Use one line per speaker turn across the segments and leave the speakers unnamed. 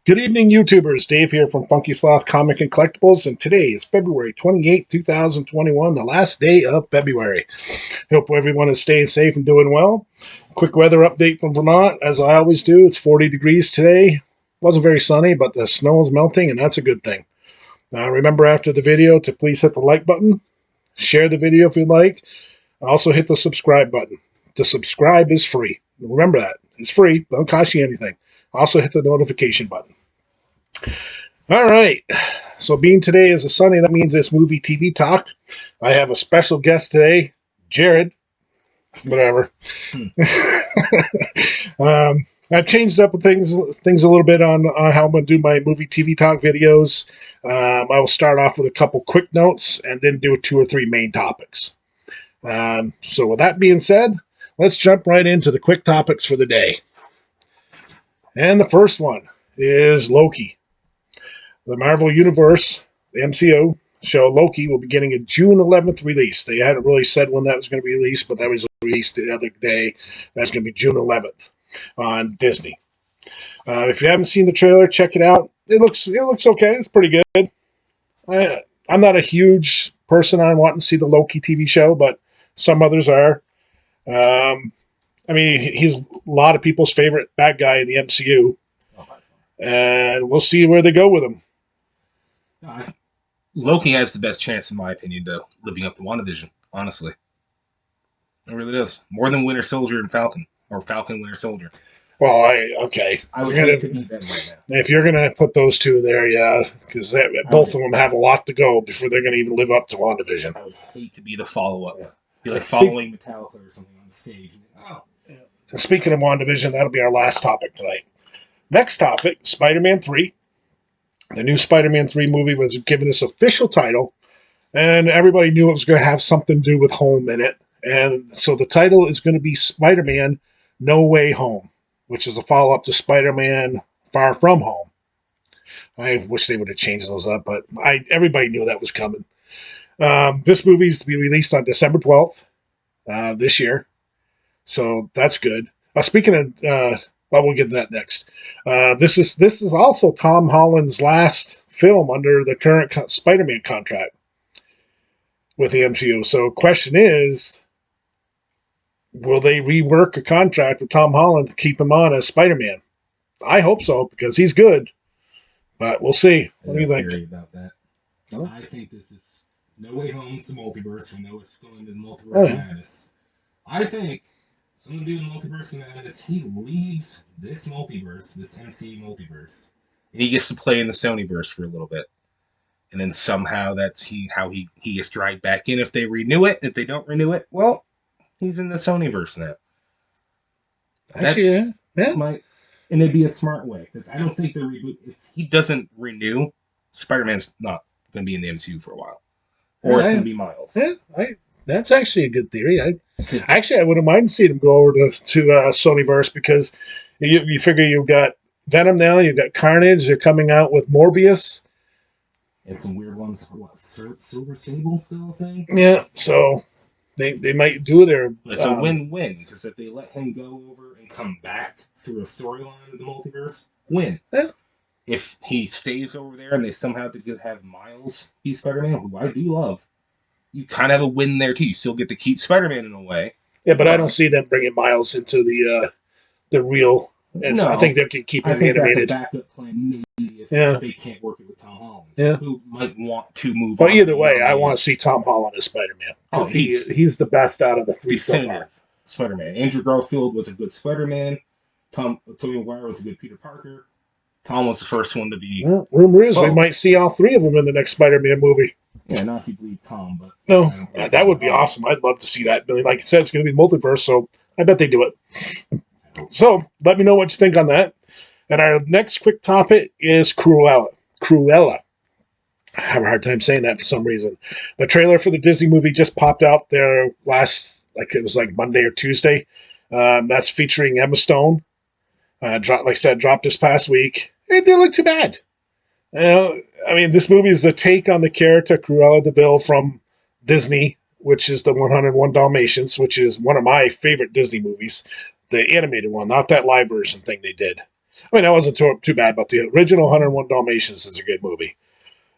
Good evening, YouTubers. Dave here from Funky Sloth Comic and Collectibles, and today is February 28th, 2021, the last day of February. Hope everyone is staying safe and doing well. Quick weather update from Vermont, as I always do. It's 40 degrees today. Wasn't very sunny, but the snow is melting, and that's a good thing. Remember after the video to please hit the like button, share the video if you'd like. Also hit the subscribe button. To subscribe is free. Remember that. It's free. Don't cost you anything. Also hit the notification button. All right. So being today is a Sunday, that means it's movie TV talk. I have a special guest today, Jared. Whatever. I've changed up things a little bit on how I'm going to do my movie TV talk videos. I will start off with a couple quick notes and then do 2 or 3 main topics. So with that being said, let's jump right into the quick topics for the day. And the first one is Loki. The Marvel Universe, the MCU show Loki will be getting a June 11th release. They hadn't really said when that was going to be released, but that was released the other day. That's going to be June 11th on Disney. If you haven't seen the trailer, check it out. It looks okay. It's pretty good. I'm not a huge person on wanting to see the Loki TV show, but some others are. He's a lot of people's favorite bad guy in the MCU. And we'll see where they go with him.
Loki has the best chance, in my opinion, to living up to WandaVision, honestly. It really does. More than Winter Soldier and Falcon. Or Falcon, Winter Soldier.
Well, okay.
I would hate to beat them right now.
If you're going to put those two there, yeah, because both of them have a lot to go before they're going to even live up to WandaVision.
I would hate to be the follow-up. Yeah. Be like following Metallica or something on stage. Oh.
Yeah. And speaking of WandaVision, that'll be our last topic tonight. Next topic, Spider-Man 3. The new Spider-Man 3 movie was given its official title, and everybody knew it was going to have something to do with home in it. And so the title is going to be Spider-Man No Way Home, which is a follow-up to Spider-Man Far From Home. I wish they would have changed those up, but everybody knew that was coming. This movie is to be released on December 12th this year, so that's good. Speaking of... well, we'll get to that next. This is also Tom Holland's last film under the current Spider-Man contract with the MCU. So question is, will they rework a contract with Tom Holland to keep him on as Spider-Man? I hope so, because he's good. But we'll see. What do you think?
About that. Huh? I think this is No Way Home's the multiverse. We know it's going to the multiverse of madness. I think someone doing multiverse of madness, he leaves this multiverse, this MCU multiverse, and he gets to play in the Sonyverse for a little bit. And then somehow that's how he gets dragged back in if they renew it. If they don't renew it, well, he's in the Sonyverse now.
Actually, yeah.
And it'd be a smart way, because I don't think they reboot. If he doesn't renew, Spider-Man's not going to be in the MCU for a while. Or it's going to be Miles.
Yeah, that's actually a good theory. I wouldn't mind seeing him go over to Sonyverse, because you figure you've got Venom now, you've got Carnage, they're coming out with Morbius.
And some weird ones for what, Silver Sable still a thing?
Yeah, so they might do their...
It's a win-win, because if they let him go over and come back through a storyline of the multiverse, win. Yeah. If he stays over there and they somehow could have Miles be Spider-Man, who I do love, you kind of have a win there, too. You still get to keep Spider-Man in a way.
Yeah, but I don't see them bringing Miles into the real... And so I think they can keep him animated.
That's a backup plan, maybe, if they can't work it with Tom Holland, who might want to move on.
But either way, I want to see Tom Holland as Spider-Man. Oh, he's the best out of the 3 so far.
Spider-Man. Andrew Garfield was a good Spider-Man. Tobey Maguire was a good Peter Parker. Tom was the first one to be...
Well, rumor is we might see all 3 of them in the next Spider-Man movie.
Yeah, not if you believe Tom, but...
No, that would be awesome. I'd love to see that. Like I said, it's going to be multiverse, so I bet they do it. So, let me know what you think on that. And our next quick topic is Cruella. I have a hard time saying that for some reason. The trailer for the Disney movie just popped out there it was Monday or Tuesday. That's featuring Emma Stone. Dropped this past week. It didn't look too bad. This movie is a take on the character Cruella de Vil from Disney, which is the 101 Dalmatians, which is one of my favorite Disney movies. The animated one, not that live version thing they did. I mean, that wasn't too bad, but the original 101 Dalmatians is a good movie.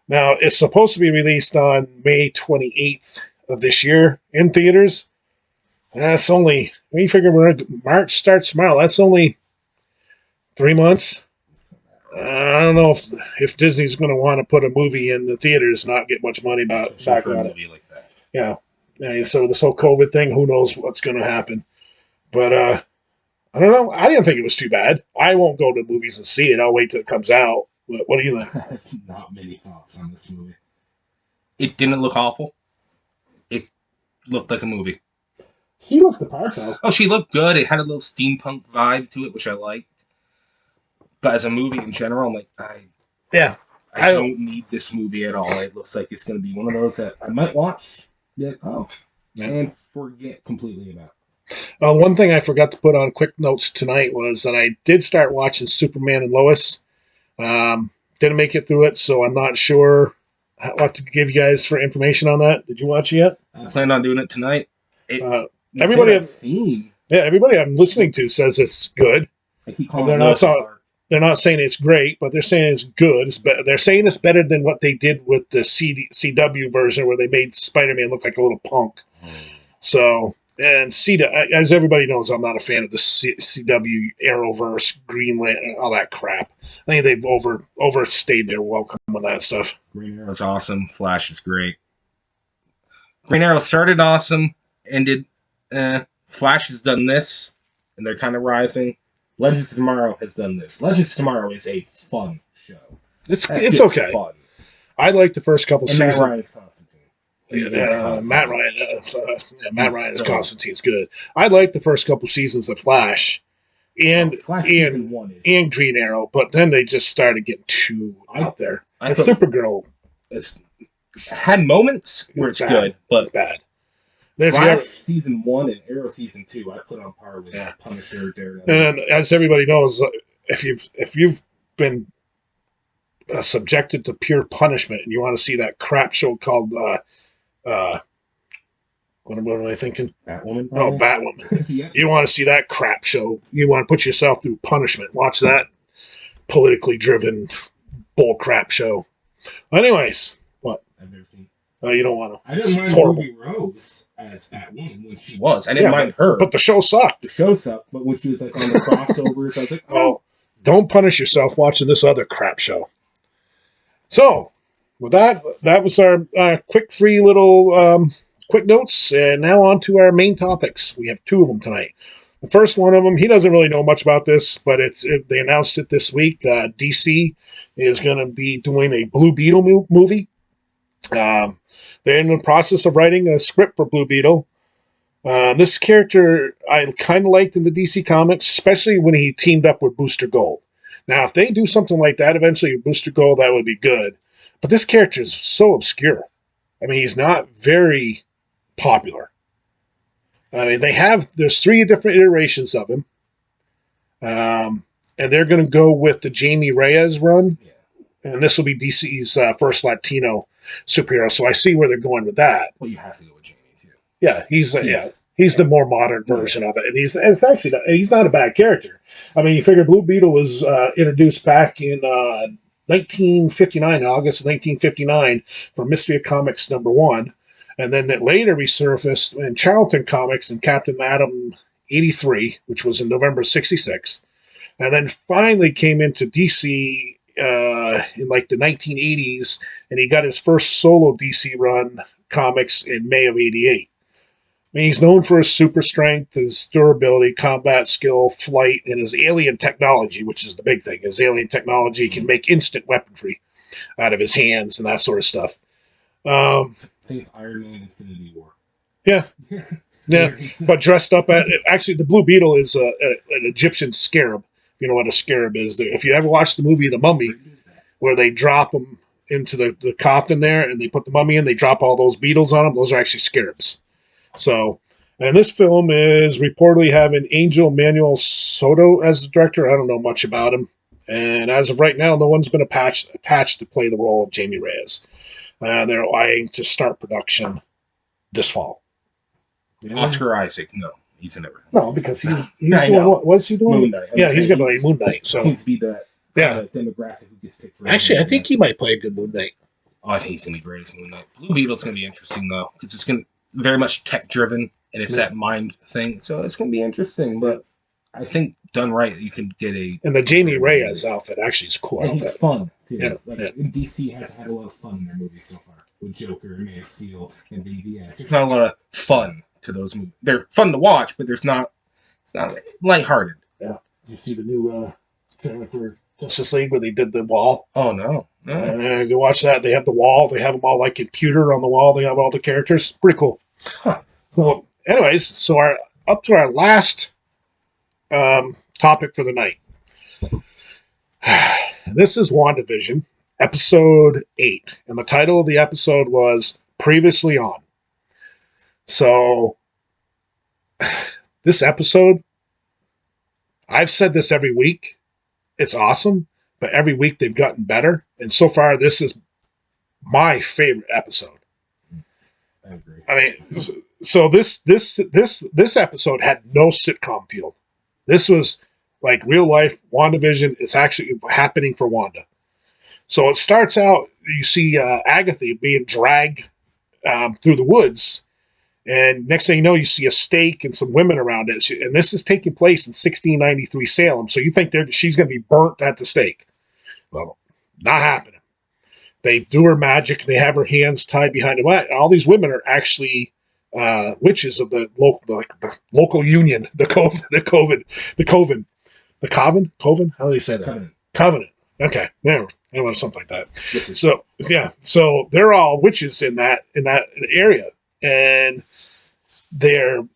Now, it's supposed to be released on May 28th of this year in theaters. That's only, when you figure March starts tomorrow, that's only 3 months. I don't know if Disney's going to want to put a movie in the theaters, not get much money back on it.
Like that.
Yeah. So this whole COVID thing, who knows what's going to happen. But I don't know. I didn't think it was too bad. I won't go to the movies and see it. I'll wait till it comes out. What do you think?
I have not many thoughts on this movie.
It didn't look awful. It looked like a movie.
She looked the part, though.
Oh, she looked good. It had a little steampunk vibe to it, which I liked. But as a movie in general, I'm like, I don't need this movie at all. It looks like it's going to be one of those that I might watch, and forget completely about.
One thing I forgot to put on quick notes tonight was that I did start watching Superman and Lois. Didn't make it through it, so I'm not sure what to give you guys for information on that. Did you watch it yet?
I plan on doing it tonight.
Everybody I'm listening to says it's good.
I keep calling it
they're not saying it's great, but they're saying it's good. They're saying it's better than what they did with the CW version, where they made Spider-Man look like a little punk. So, and as everybody knows, I'm not a fan of the CW Arrowverse, Green Lantern, all that crap. I think they've overstayed their welcome with that stuff.
Green Arrow's awesome. Flash is great. Green Arrow started awesome, ended. Flash has done this, and they're kind of rising. Legends of Tomorrow has done this. Legends of Tomorrow is a fun show.
It's okay. Fun. I like the first couple seasons.
Matt Ryan's Constantine.
Matt Ryan as Constantine's good. I like the first couple seasons of Flash and
season 1 is
and Green Arrow, but then they just started getting too out there. And Supergirl
had moments where it's good, but
it's bad.
Flash season 1 and Arrow season 2, I put on par with Punisher, Daredevil.
And as everybody knows, if you've been subjected to pure punishment and you want to see that crap show called what am I thinking?
Batwoman?
No, Batwoman.
Yeah.
You want to see that crap show. You want to put yourself through punishment. Watch that politically driven bull crap show. Anyways, what?
I've never seen.
Oh, you don't want to.
I didn't mind Ruby Rose as Batwoman when she
was. I didn't mind her.
But the show sucked.
The show sucked, but when she was like on the crossovers, I was like,
oh, don't punish yourself watching this other crap show. So, with that was our quick three little quick notes, and now on to our main topics. We have two of them tonight. The first one of them, he doesn't really know much about this, but they announced it this week. DC is going to be doing a Blue Beetle movie. They're in the process of writing a script for Blue Beetle. This character I kind of liked in the DC comics, especially when he teamed up with Booster Gold. Now, if they do something like that eventually with Booster Gold, that would be good. But this character is so obscure. I mean, he's not very popular. I mean, there's 3 different iterations of him. And they're going to go with the Jamie Reyes run. Yeah. And this will be DC's first Latino superhero. So I see where they're going with that.
Well, you have to go with Jamie, too.
Yeah, he's the more modern version of it. And he's not a bad character. I mean, you figure Blue Beetle was introduced back in 1959, August of 1959, for Mystery of Comics #1. And then it later resurfaced in Charlton Comics and Captain Atom 83, which was in November 66. And then finally came into DC in like the 1980s, and he got his first solo DC run comics in May of 88. I mean, he's known for his super strength, his durability, combat skill, flight, and his alien technology, which is the big thing. His alien technology can make instant weaponry out of his hands and that sort of stuff.
I think it's Iron Man Infinity War.
Yeah. Yeah, but dressed up actually, the Blue Beetle is an Egyptian scarab. You know what a scarab is. If you ever watched the movie The Mummy, where they drop them into the coffin there and they put the mummy in, they drop all those beetles on them, those are actually scarabs. So, and this film is reportedly having Angel Manuel Soto as the director. I don't know much about him. And as of right now, no one's been attached to play the role of Jamie Reyes. They're eyeing to start production this fall.
Oscar Isaac, no. He's in everything.
No, because he's
I
doing
know.
What's he doing?
Moon Knight.
Yeah, he's going to play Moon Knight. So
seems to be that demographic who gets picked for.
Actually, I think he might play a good Moon Knight.
Oh, I think he's going to be great as Moon Knight. Blue Beetle's going to be interesting, though, because it's going to very much tech-driven, and it's that mind thing. So it's going to be interesting, but I think done right, you can get a...
And the Jamie Reyes outfit actually is cool.
And he's fun, too.
Yeah,
DC has had a lot of fun in their movies so far, with Joker and Man of Steel and BVS. There's not a lot of fun to those movies. They're fun to watch, but it's not lighthearted.
Yeah. Did you see the new trailer for Justice League where they did the wall?
Oh, no.
Go watch that. They have the wall. They have them all like computer on the wall. They have all the characters. Pretty cool.
Huh.
So, anyways, up to our last topic for the night. This is WandaVision, episode 8. And the title of the episode was Previously On. So, this episode, I've said this every week. It's awesome. But every week they've gotten better, and so far this is my favorite episode.
I agree.
I mean, so this episode had no sitcom feel. This was like real life. WandaVision is actually happening for Wanda. So it starts out. You see Agatha being dragged through the woods, and next thing you know, you see a stake and some women around it. And this is taking place in 1693 Salem. So you think she's going to be burnt at the stake. Well, not happening. They do her magic. They have her hands tied behind her. All these women are actually witches of the local union, the coven. How do they say that? Covenant. Okay, yeah, something like that. Witches. So yeah, so they're all witches in that area, and they're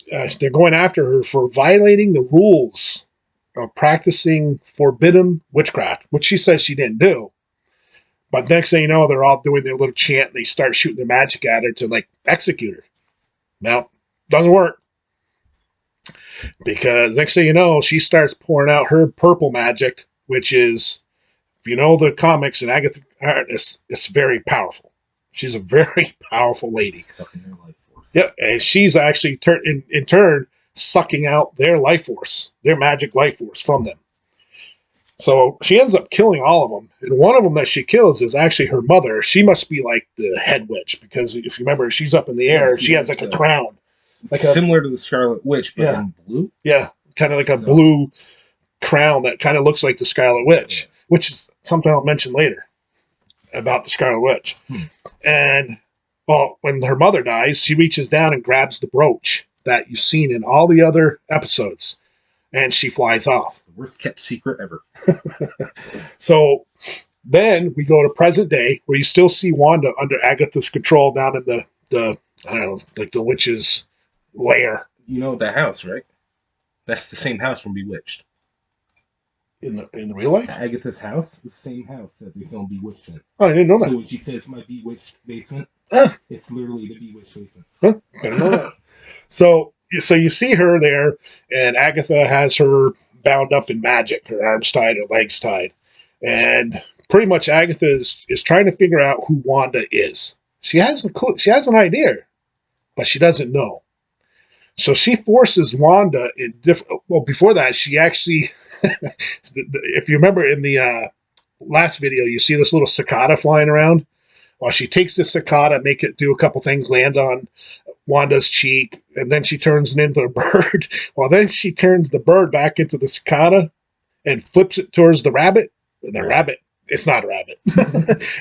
going after her for violating the rules of practicing forbidden witchcraft, which she says she didn't do. But next thing you know, they're all doing their little chant. And they start shooting their magic at her to execute her. Now, doesn't work. Because next thing you know, she starts pouring out her purple magic, which is, if you know the comics and Agatha Harkness, it's very powerful. She's a very powerful lady. Yeah, and she's actually in turn sucking out their life force, their magic life force from them. So she ends up killing all of them. And one of them that she kills is actually her mother. She must be like the head witch, because if you remember, she's up in the air. She has like a crown.
Similar to the Scarlet Witch, but in blue?
Yeah, kind of like a blue crown that kind of looks like the Scarlet Witch, which is something I'll mention later about the Scarlet Witch. And, well, when her mother dies, she reaches down and grabs the brooch that you've seen in all the other episodes, and she flies off.
The worst kept secret ever.
So then we go to present day, where you still see Wanda under Agatha's control down in the I don't know, like the witch's lair.
You know the house, right? That's the same house from Bewitched.
In the real life?
Agatha's house, the same house that they filmed Bewitched in.
Oh, I didn't know that.
So when she says my Bewitched basement, it's literally the Bewitched basement.
Huh? I didn't know that. So you see her there, and Agatha has her bound up in magic, her arms tied, her legs tied. And pretty much Agatha is trying to figure out who Wanda is. She has a clue. She has an idea, but she doesn't know. So she forces Wanda in different... Well, before that, she actually... if you remember in the last video, you see this little cicada flying around. Well, she takes the cicada, make it do a couple things, land on Wanda's cheek, and then she turns it into a bird. Well, then she turns the bird back into the cicada and flips it towards the rabbit. And the rabbit, it's not a rabbit.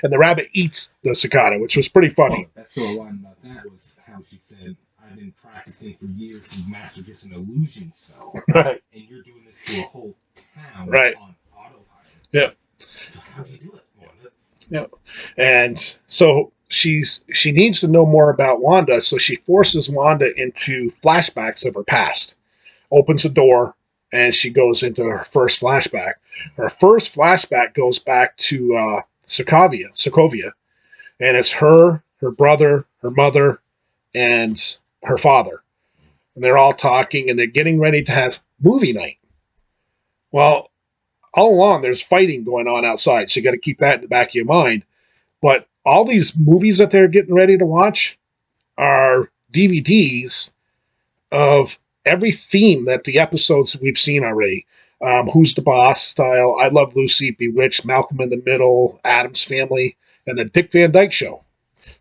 And the rabbit eats the cicada, which was pretty funny.
Oh, that's the line about that was how she said, I've been practicing for years and mastered just an illusion spell.
Right.
And you're doing this to a whole town on autopilot.
Yeah.
So how'd you do it, Wanda?
Yeah. And so she needs to know more about Wanda, so she forces Wanda into flashbacks of her past. Opens a door, and she goes into her first flashback. Her first flashback goes back to Sokovia, and it's her brother, her mother, and her father. And they're all talking, and they're getting ready to have movie night. Well, all along, there's fighting going on outside, so you got to keep that in the back of your mind. But all these movies that they're getting ready to watch are DVDs of every theme that the episodes we've seen already. Who's the Boss style, I Love Lucy, Bewitched, Malcolm in the Middle, Addams Family, and the Dick Van Dyke Show.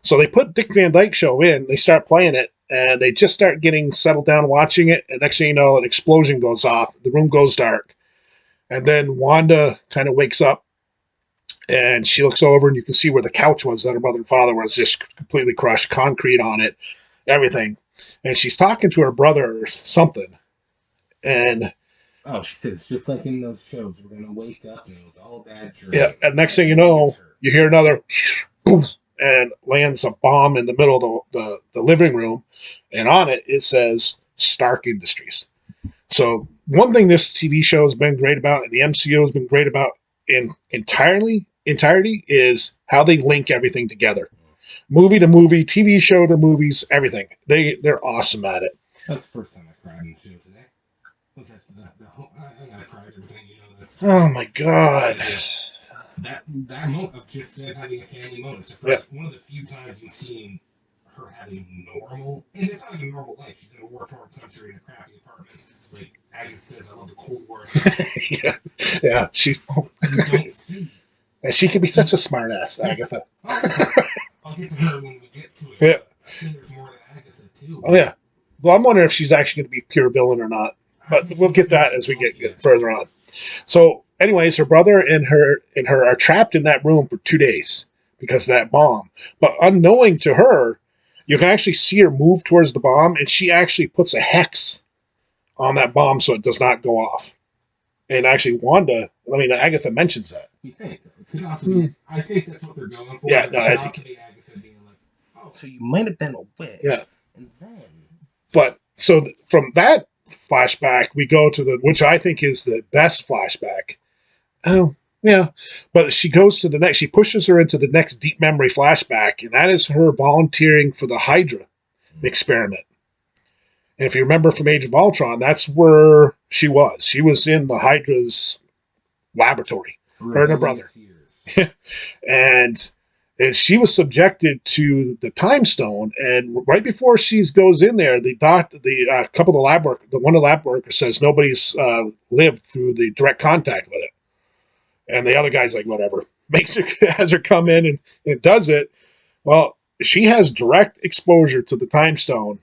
So they put Dick Van Dyke Show in, they start playing it, and they just start getting settled down watching it, and next thing you know, an explosion goes off, the room goes dark, and then Wanda kind of wakes up, and she looks over, and you can see where the couch was that her mother and father was just completely crushed, concrete on it, everything. And she's talking to her brother or something, and...
Oh, she says, just like in those shows, we're going to wake up, and it was all a bad dream.
Yeah, and next thing you know, you hear another... Poof, and lands a bomb in the middle of the living room, and on it says Stark Industries. So one thing this TV show has been great about, and the MCU has been great about in entirety, is how they link everything together. Movie to movie, TV show to movies, everything. They're awesome at it.
That's the first time I cried in the show today. Was that the whole, I cried everything, you know this.
Oh my god.
That moment of just having a family moment. It's the first, one of the few times we've seen her having normal, and it's not even a normal life. She's in a war-torn country in a crappy apartment. Like Agatha says, I love the Cold War.
yeah. She.
You don't see.
And she can be such a smartass, Agatha.
I'll get to her when we get to it.
Yeah.
I think there's more to Agatha too.
Oh yeah. Well, I'm wondering if she's actually going to be pure villain or not, but we'll get that as we get further on. So. Anyways, her brother and her are trapped in that room for 2 days because of that bomb. But unknowing to her, you can actually see her move towards the bomb, and she actually puts a hex on that bomb so it does not go off. And actually, Agatha mentions that.
You think? It could also be, I think that's what they're going for.
Yeah, no,
I think. Also be Agatha being like,
oh, so you might have been a witch.
Yeah.
And then.
But, so from that flashback, we go to which I think is the best flashback. Oh, yeah. But she goes to the next, she pushes her into the next deep memory flashback, and that is her volunteering for the Hydra experiment. And if you remember from Age of Ultron, that's where she was. She was in the Hydra's laboratory, her and her brother. and she was subjected to the Time Stone, and right before she goes in there, one of the lab workers says nobody's lived through the direct contact with it. And the other guy's like, whatever. Has her come in and does it. Well, she has direct exposure to the Time Stone.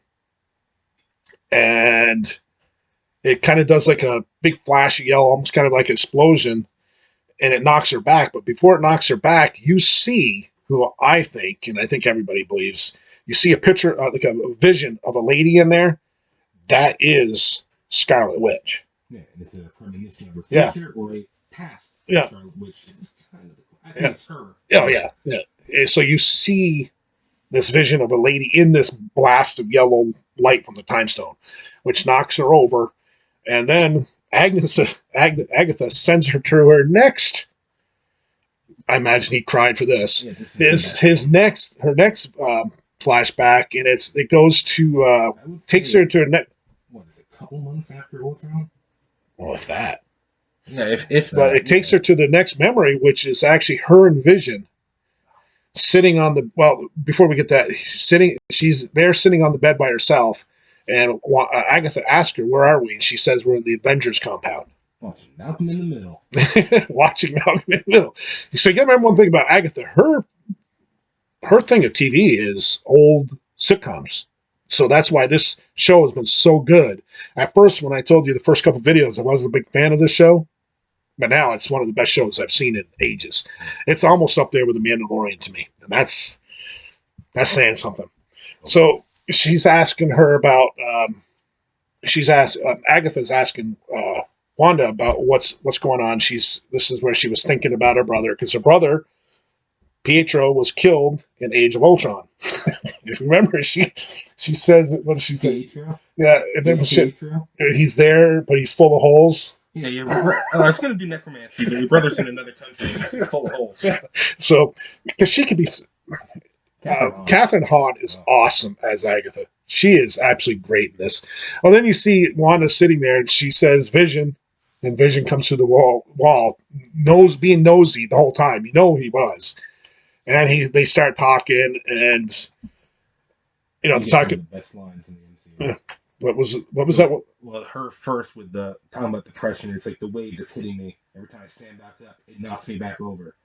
And it kind of does like a big flash of yellow, almost kind of like an explosion. And it knocks her back. But before it knocks her back, you see who I think, and I think everybody believes, you see a picture, like a vision of a lady in there. That is Scarlet Witch.
Yeah, and it's a premonition of her future or a past.
Yeah.
Which is kind of, I think it's her.
Oh, yeah. So you see this vision of a lady in this blast of yellow light from the Time Stone, which knocks her over. And then Agatha sends her to her next. I imagine he cried for this. Yeah, her next flashback, and it goes to takes her to her next.
What is it? A couple months after Ultron?
Well, if that.
Yeah, if
but it takes her to the next memory, which is actually her and Vision sitting on the. Well, before we get that, she's there sitting on the bed by herself, and Agatha asks her, "Where are we?" And she says, "We're in the Avengers compound."
Watching Malcolm in the Middle.
Watching Malcolm in the Middle. So you got to remember one thing about Agatha. Her thing of TV is old sitcoms. So that's why this show has been so good. At first, when I told you the first couple videos, I wasn't a big fan of this show. But now it's one of the best shows I've seen in ages. It's almost up there with The Mandalorian to me. And that's saying something. So she's asking her about, Agatha's asking Wanda about what's going on. This is where she was thinking about her brother, because her brother, Pietro, was killed in Age of Ultron. If you remember, she says, what does she say? Pietro? Yeah, and then he's there, but he's full of holes.
Yeah, I was going to do necromancy, but your brother's in another country and he's full of holes.
Yeah. So, because she could be... Catherine Hahn is awesome as Agatha. She is absolutely great in this. Well, then you see Wanda sitting there, and she says, Vision, and Vision comes through the wall, being nosy the whole time. You know who he was. And they start talking, and... they're talking...
The best lines in the MCU.
What was that?
Well, her first with the talking about depression, it's like the wave that's hitting me. Every time I stand back up, it knocks me back over.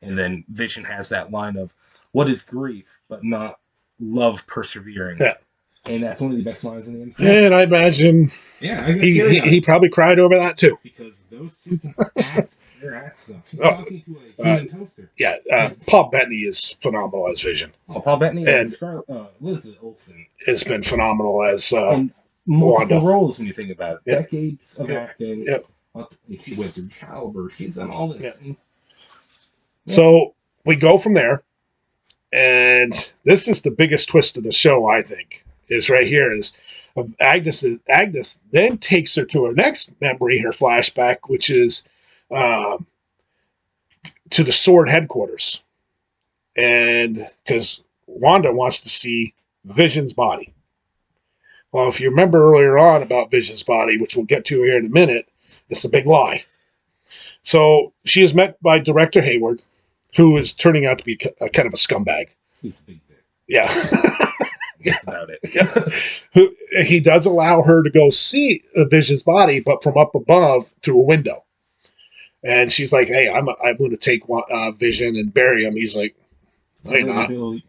And then Vision has that line of, "What is grief, but not love persevering?"
Yeah.
And that's one of the best lines in the MCU.
And I imagine he probably cried over that too.
Because those two can act their ass off. He's talking to a human toaster.
Yeah, Paul Bettany is phenomenal as Vision.
Oh, Paul Bettany
and
Elizabeth Olsen
has been phenomenal as
and multiple
Wanda.
roles when you think about it.
Yep.
Decades of acting.
Yep.
She went through childbirth. She's done all this.
Yep.
And,
So we go from there, and this is the biggest twist of the show, I think, is right here. Is Agnes then takes her to her next memory, her flashback, which is to the Sword headquarters. And because Wanda wants to see Vision's body. Well, if you remember earlier on about Vision's body, which we'll get to here in a minute, it's a big lie. So she is met by Director Hayward, who is turning out to be a kind of a scumbag.
He's a big dick.
Yeah.
That's about it.
Yeah. He does allow her to go see Vision's body, but from up above through a window. And she's like, "Hey, I'm going to take Vision and bury him." He's like, "No, you're not.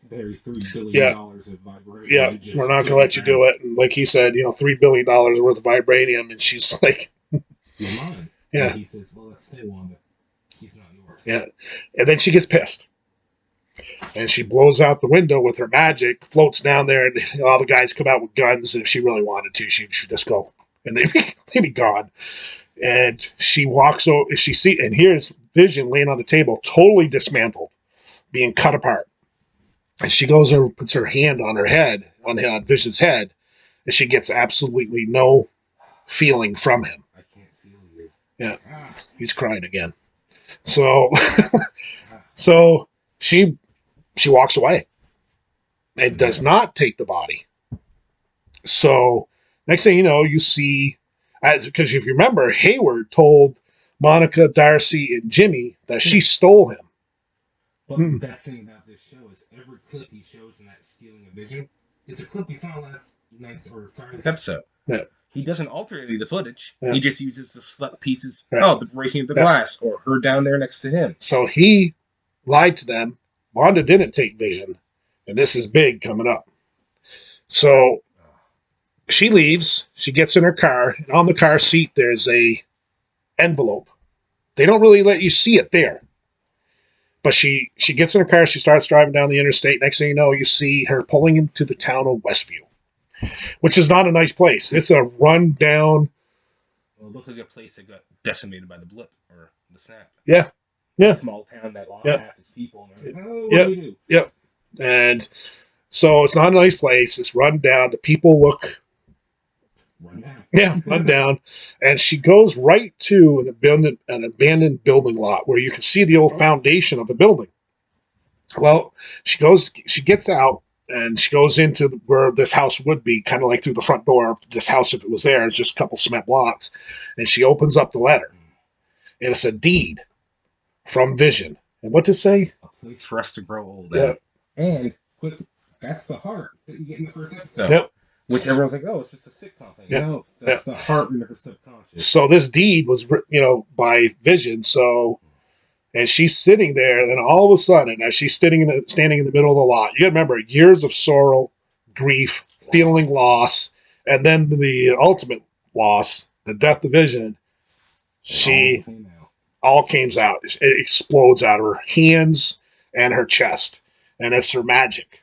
Bury $3 billion of vibranium.
Yeah, we're not going to let you do it." And like he said, $3 billion worth of vibranium. And she's like,
"You're mine."
Yeah.
And he says, "Well, let's stay, Wanda. He's not yours."
Yeah. And then she gets pissed. And she blows out the window with her magic, floats down there, and all the guys come out with guns. And if she really wanted to, she'd just go, and they'd be gone. And she walks over, and here's Vision laying on the table, totally dismantled, being cut apart. And she goes and puts her hand on her head, on Vision's head, and she gets absolutely no feeling from him.
I can't feel you.
Yeah, he's crying again. So she walks away and does not take the body. So next thing you know, you see, because if you remember, Hayward told Monica, Darcy, and Jimmy that she stole him.
But the best thing about this show is every clip he shows in that stealing of Vision is a clip we saw last night's or Friday's episode.
Yeah.
He doesn't alter any of the footage.
Yeah.
He just uses the pieces.
Right.
Oh, the breaking of the glass, or her down there next to him.
So he lied to them. Wanda didn't take Vision, and this is big coming up. So she leaves. She gets in her car, and on the car seat there's a envelope. They don't really let you see it there. But she gets in her car, she starts driving down the interstate. Next thing you know, you see her pulling into the town of Westview, which is not a nice place. It's a run-down...
Well, it looks like a place that got decimated by the blip, or the snap.
Yeah. Yeah.
A small town that lost half its people. And like, what do you do?
Yep. And so it's not a nice place. It's run down. The people look...
Run down.
Yeah, run down. And she goes right to an abandoned building lot where you can see the old foundation of the building. Well, she gets out, and she goes into where this house would be, kind of like through the front door of this house if it was there. It's just a couple cement blocks. And she opens up the letter. And it's a deed from Vision. And what does it say?
A place for us to grow old.
Yeah.
And that's the heart that you get in the first episode.
Yep.
Which everyone's like, oh, it's just a sitcom thing.
Yeah.
No, that's the heart in her subconscious.
So this deed was, by Vision. So, and she's sitting there, and then all of a sudden, as she's standing in the middle of the lot, you got to remember, years of sorrow, grief, feeling loss, and then the ultimate loss, the death of Vision. She all came out. It explodes out of her hands and her chest, and it's her magic.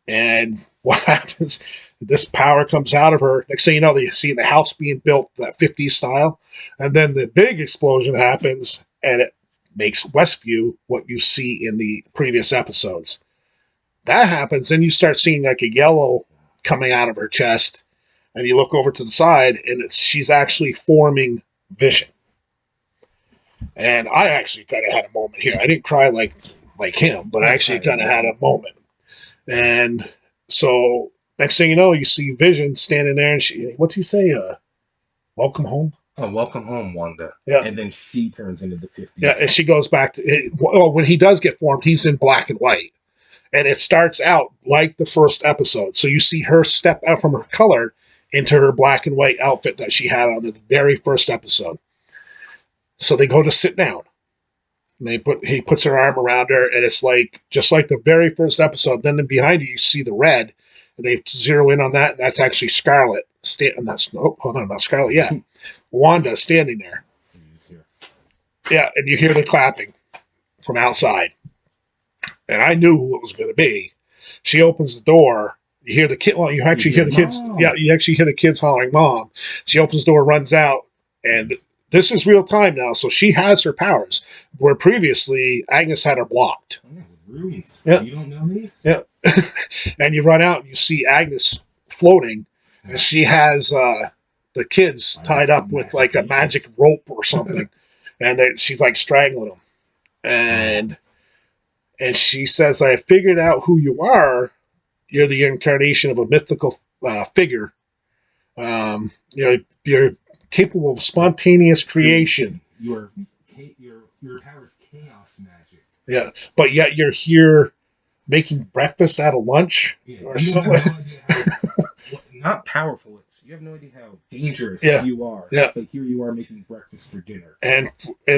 And what happens? This power comes out of her. Next thing you know, you see the house being built, that 50s style. And then the big explosion happens, and it makes Westview what you see in the previous episodes. That happens, and you start seeing like a yellow coming out of her chest. And you look over to the side, and she's actually forming Vision. And I actually kind of had a moment here. I didn't cry like him, but I actually kind of had a moment. And so... next thing you know, you see Vision standing there, and what's he say? Welcome home?
Oh, welcome home, Wanda.
Yeah.
And then she turns into the 50s.
Yeah, and she goes back to... when he does get formed, he's in black and white. And it starts out like the first episode. So you see her step out from her color into her black and white outfit that she had on the very first episode. So they go to sit down. And he puts her arm around her, and it's like just like the very first episode. Then behind you see the red, and they zero in on that. And that's actually Scarlet. Hold on, not Scarlet yet. Wanda standing there. Yeah, and you hear the clapping from outside. And I knew who it was going to be. She opens the door. You hear the kid. Well, you actually hear the kids. Yeah, you actually hear the kids hollering, "Mom!" She opens the door, runs out, and this is real time now. So she has her powers, where previously Agnes had her blocked.
Oh, with runes.
Yeah,
you don't know these.
Yeah, and you run out and you see Agnes floating, and she has the kids tied up with like a magic rope or something, and she's like strangling them, and she says, "I figured out who you are. You're the incarnation of a mythical figure. You're capable of spontaneous creation.
Your power is chaos magic.
Yeah, but yet you're here making breakfast out of lunch or something."
Not powerful. You have no idea how dangerous you are.
Yeah.
But here you are making breakfast for dinner.
And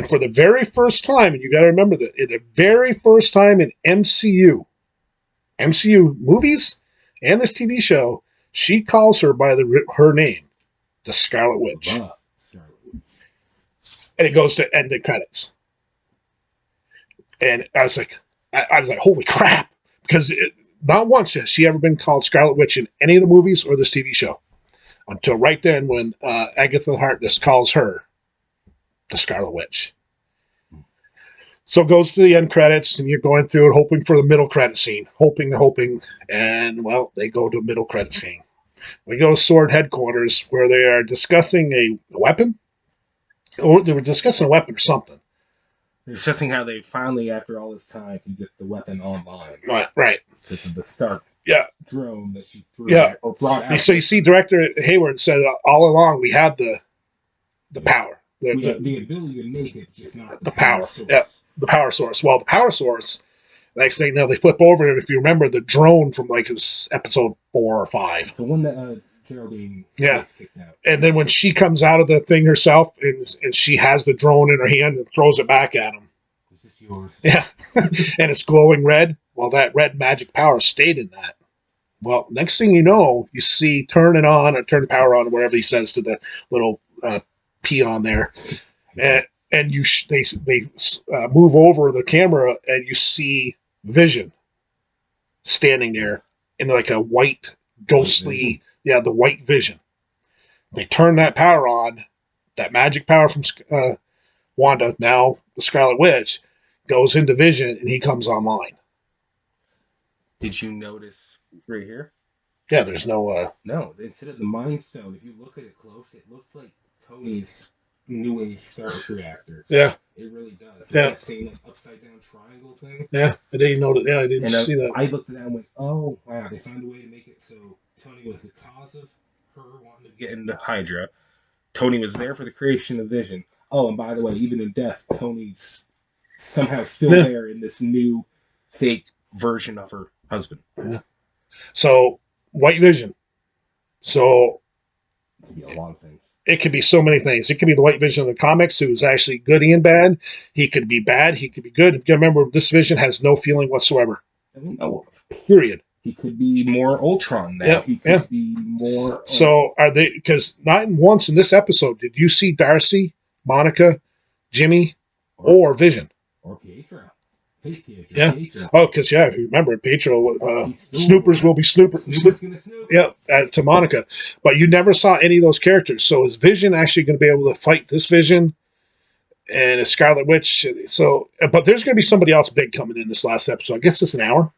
for the very first time, and you got to remember that, the very first time in MCU movies and this TV show, she calls her by her name, the Scarlet Witch.
Scarlet Witch.
And it goes to end the credits. And I was like, holy crap. Because not once has she ever been called Scarlet Witch in any of the movies or this TV show. Until right then when Agatha Harkness calls her the Scarlet Witch. So it goes to the end credits, and you're going through it, hoping for the middle credit scene. Hoping, and, well, they go to a middle credit scene. We go to Sword Headquarters, where they are discussing a weapon. Or they were discussing a weapon or something.
They're discussing how they finally, after all this time, can get the weapon online.
Right.
Because of the Stark drone that she threw or brought out.
So you see Director Hayward said, all along, we had the power.
The ability to make it, just not
the power
source.
Yeah, the power source. Well, the power source, next thing now they flip over, and if you remember the drone from like his episode 4 or 5.
It's the one that Geraldine kicked out.
And then when she comes out of the thing herself, and she has the drone in her hand and throws it back at him.
Is this yours?
Yeah. And it's glowing red. Well, that red magic power stayed in that. Well, next thing you know, you see turn the power on, or whatever he says to the little peon there. And they move over the camera, and you see Vision standing there in like a white, ghostly, the white Vision. They turn that power on, that magic power from Wanda, now the Scarlet Witch, goes into Vision, and he comes online.
Did you notice right here?
Yeah, there's no...
No, instead of the Mind Stone, if you look at it close, it looks like Tony's New Age Stark reactor.
Yeah.
It really does. It's
that
same like, upside-down triangle thing.
Yeah, I didn't notice. Yeah, I didn't see that.
I looked at that and went, oh, wow, they found a way to make it so Tony was the cause of her wanting to get into Hydra. Tony was there for the creation of Vision. Oh, and by the way, even in death, Tony's somehow still there in this new fake version of her husband.
Yeah. So, White Vision. So,
it could be a lot of things.
It could be so many things. It could be the White Vision of the comics, who's actually good and bad. He could be bad. He could be good. You gotta remember, this Vision has no feeling whatsoever.
I mean, no.
Period.
He could be more Ultron now. He could be more...
So, are they... Because not once in this episode did you see Darcy, Monica, Jimmy, or Vision.
Or Pietro. Fake Pietro.
Yeah.
Pietro.
Oh, because, if you remember, Pietro, Snoopers will be Snoopers.
Snoopers gonna snoop.
Yeah, to Monica. But you never saw any of those characters. So is Vision actually going to be able to fight this Vision and a Scarlet Witch? So, but there's going to be somebody else big coming in this last episode. I guess it's an hour.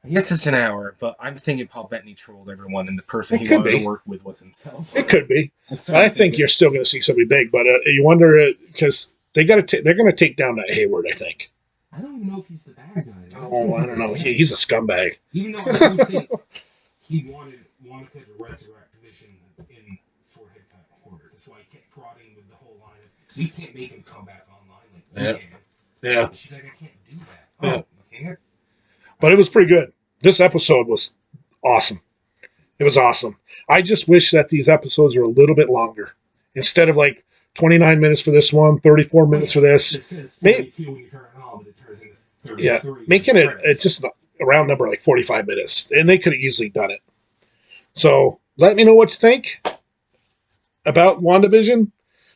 Yes, it's an hour, but I'm thinking Paul Bettany trolled everyone, and the person he wanted to work with was himself.
It could be. But I think you're still going to see somebody big. But you wonder, because they're going to take down that Hayward, I think.
I don't even know if he's the bad guy.
I don't know. He's a scumbag.
Even though I do think he wanted Monica to resurrect Vision in Sword Headquarters. That's why he kept prodding with the whole line of, we can't make him come back online like you can.
Yeah.
She's like, I can't do that. You can't?
But it was pretty good. This episode was awesome. It was awesome. I just wish that these episodes were a little bit longer. Instead of like 29 minutes for this one, 34 minutes for this.
It says 42 when you turn it on, but it turns into 33.
Yeah, making it just a round number like 45 minutes. And they could have easily done it. So let me know what you think about WandaVision.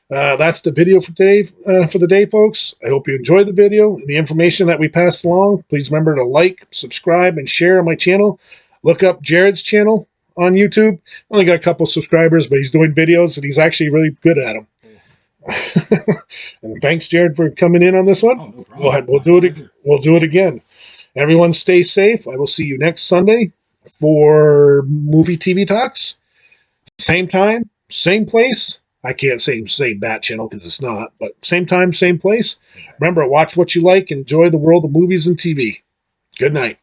That's the video for today, for the day, folks. I hope you enjoyed the video and the information that we passed along. Please remember to like, subscribe, and share on my channel. Look up Jared's channel on YouTube. Only got a couple subscribers, but he's doing videos, and he's actually really good at them. And thanks, Jared, for coming in on this one.
Oh, no problem.
Go ahead. We'll do it again. Everyone stay safe. I will see you next Sunday for Movie TV Talks. Same time, same place. I can't say that channel because it's not, but same time, same place. Remember, watch what you like and enjoy the world of movies and TV. Good night.